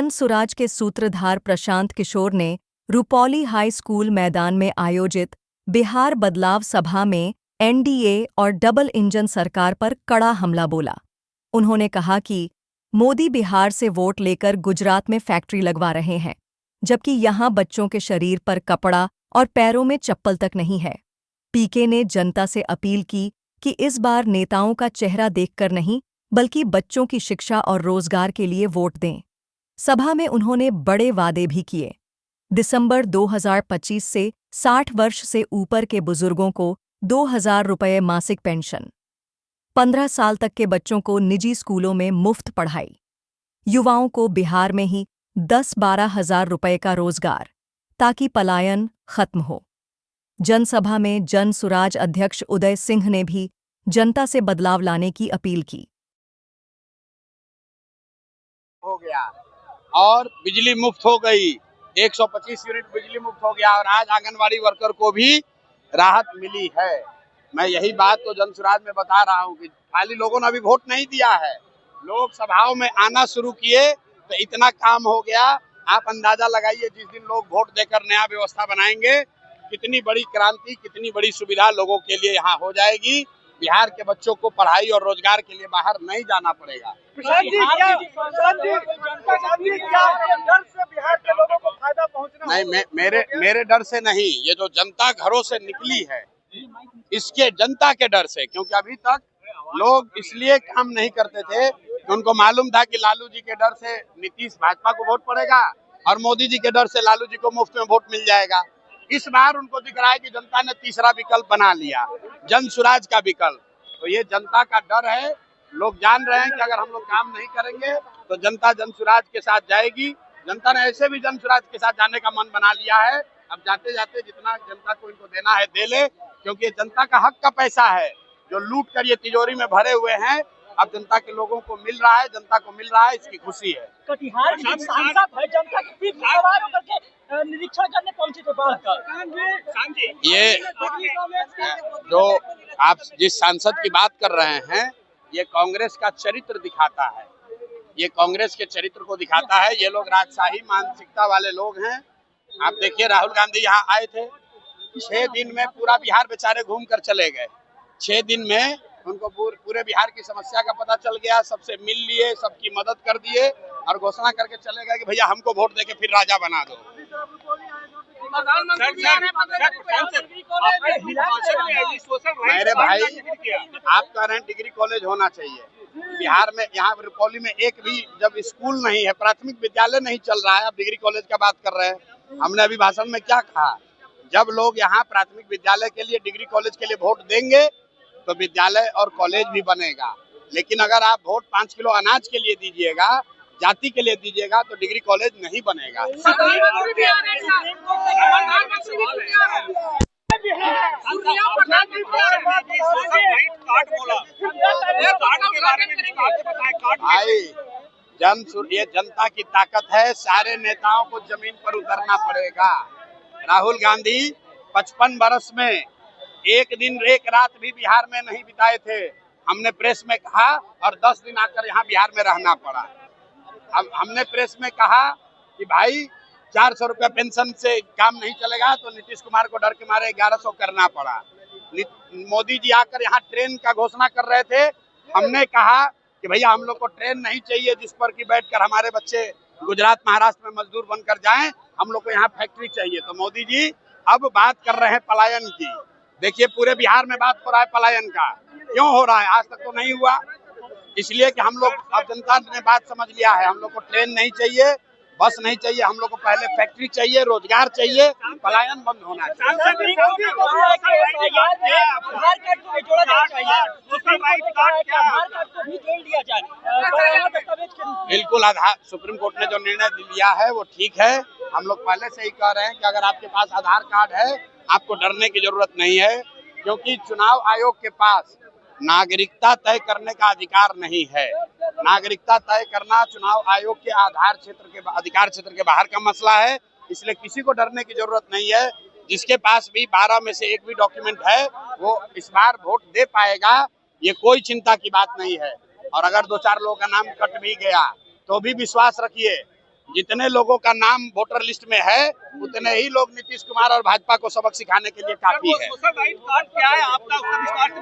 जन सुराज के सूत्रधार प्रशांत किशोर ने रुपौली हाई स्कूल मैदान में आयोजित बिहार बदलाव सभा में एनडीए और डबल इंजन सरकार पर कड़ा हमला बोला। उन्होंने कहा कि मोदी बिहार से वोट लेकर गुजरात में फैक्ट्री लगवा रहे हैं, जबकि यहां बच्चों के शरीर पर कपड़ा और पैरों में चप्पल तक नहीं है। पीके ने जनता से अपील की कि इस बार नेताओं का चेहरा देखकर नहीं, बल्कि बच्चों की शिक्षा और रोजगार के लिए वोट दें। सभा में उन्होंने बड़े वादे भी किए। दिसंबर 2025 से 60 वर्ष से ऊपर के बुजुर्गों को 2,000 रुपये मासिक पेंशन, 15 साल तक के बच्चों को निजी स्कूलों में मुफ्त पढ़ाई, युवाओं को बिहार में ही 10-12 हजार रुपये का रोजगार, ताकि पलायन खत्म हो। जनसभा में जन सुराज अध्यक्ष उदय सिंह ने भी जनता से बदलाव लाने की अपील की। हो गया और बिजली मुफ्त हो गई, 125 यूनिट बिजली मुफ्त हो गया और आज आंगनवाड़ी वर्कर को भी राहत मिली है। मैं यही बात तो जनसुराज में बता रहा हूँ कि खाली लोगों ने अभी वोट नहीं दिया है, लोग सभाओं में आना शुरू किए तो इतना काम हो गया। आप अंदाजा लगाइए, जिस दिन लोग वोट देकर नया व्यवस्था बनाएंगे, कितनी बड़ी क्रांति, कितनी बड़ी सुविधा लोगों के लिए यहाँ हो जाएगी। बिहार के बच्चों को पढ़ाई और रोजगार के लिए बाहर नहीं जाना पड़ेगा। जनता डर से बिहार के लोगों को फायदा पहुंचना नहीं, मेरे डर से नहीं, ये जो जनता घरों से निकली है इसके जनता के डर से, क्योंकि अभी तक लोग इसलिए काम नहीं करते थे कि उनको मालूम था कि लालू जी के डर से नीतीश भाजपा को वोट पड़ेगा और मोदी जी के डर से लालू जी को मुफ्त में वोट मिल जाएगा। इस बार उनको दिख रहा है कि जनता ने तीसरा विकल्प बना लिया, जन सुराज का विकल्प। तो ये जनता का डर है, लोग जान रहे हैं कि अगर हम लोग काम नहीं करेंगे तो जनता जन सुराज के साथ जाएगी। जनता ने ऐसे भी जन सुराज के साथ जाने का मन बना लिया है। अब जाते जाते जितना जनता को इनको देना है दे ले, क्योंकि ये जनता का हक का पैसा है जो लूट कर ये तिजोरी में भरे हुए हैं। अब जनता के लोगों को मिल रहा है, जनता को मिल रहा है, इसकी खुशी है। कटिहार में सांसद है, जनता के बीच सवार होकर के निरीक्षण करने पहुंचे थे बाढ़ का। ये जो आप जिस सांसद की बात कर रहे हैं, ये कांग्रेस का चरित्र दिखाता है, ये कांग्रेस के चरित्र को दिखाता है। ये लोग राजशाही मानसिकता वाले लोग हैं। आप देखिए, राहुल गांधी यहाँ आए थे, 6 दिन में पूरा बिहार बेचारे घूम कर चले गए। 6 दिन में उनको पूरे बिहार की समस्या का पता चल गया, सबसे मिल लिए, सबकी मदद कर दिए और घोषणा करके चले गए कि भैया हमको वोट देके फिर राजा बना दो। मेरे भाई, आप कह रहे हैं डिग्री कॉलेज होना चाहिए बिहार में। यहाँ रुपौली में एक भी जब स्कूल नहीं है, प्राथमिक विद्यालय नहीं चल रहा है, आप डिग्री कॉलेज का बात कर रहे हैं। हमने अभी भाषण में क्या कहा, जब लोग यहाँ प्राथमिक विद्यालय के लिए, डिग्री कॉलेज के लिए वोट देंगे तो विद्यालय और कॉलेज भी बनेगा। लेकिन अगर आप वोट 5 किलो अनाज के लिए दीजिएगा, जाति के लिए दीजिएगा, तो डिग्री कॉलेज नहीं बनेगा। भाई, ये जनता की ताकत है, सारे नेताओं को जमीन पर उतरना पड़ेगा। राहुल गांधी 55 वर्ष में एक दिन एक रात भी बिहार में नहीं बिताए थे। हमने प्रेस में कहा और 10 दिन आकर यहाँ बिहार में रहना पड़ा। हमने प्रेस में कहा कि भाई 400 रुपया पेंशन से काम नहीं चलेगा, तो नीतीश कुमार को डर के मारे 1100 करना पड़ा। मोदी जी आकर यहाँ ट्रेन का घोषणा कर रहे थे। हमने कहा कि भैया हम लोग को ट्रेन नहीं चाहिए जिस पर कि बैठकर हमारे बच्चे गुजरात महाराष्ट्र में मजदूर बनकर जाएं, हम लोग को यहाँ फैक्ट्री चाहिए। तो मोदी जी अब बात कर रहे हैं पलायन की। देखिए, पूरे बिहार में बात हो रहा है पलायन का। क्यों हो रहा है? आज तक तो नहीं हुआ, इसलिए कि हम लोग, अब जनता ने बात समझ लिया है, हम लोग को ट्रेन नहीं चाहिए, बस नहीं चाहिए, हम लोग को पहले फैक्ट्री चाहिए, रोजगार चाहिए, पलायन बंद होना चाहिए। बिल्कुल, आधार सुप्रीम कोर्ट ने जो निर्णय लिया है वो ठीक है। हम लोग पहले से ही कह रहे हैं कि अगर आपके पास आधार कार्ड है, आपको डरने की जरूरत नहीं है, क्योंकि चुनाव आयोग के पास नागरिकता तय करने का अधिकार नहीं है। नागरिकता तय करना चुनाव आयोग के अधिकार क्षेत्र के बाहर का मसला है, इसलिए किसी को डरने की जरूरत नहीं है। जिसके पास भी 12 में से एक भी डॉक्यूमेंट है वो इस बार वोट दे पाएगा, ये कोई चिंता की बात नहीं है। और अगर 2-4 लोगों का नाम कट भी गया तो भी विश्वास रखिए, जितने लोगों का नाम वोटर लिस्ट में है उतने ही लोग नीतीश कुमार और भाजपा को सबक सिखाने के लिए काफी है। सोशल राइट कार्ड क्या है आपका, उसका विस्तार से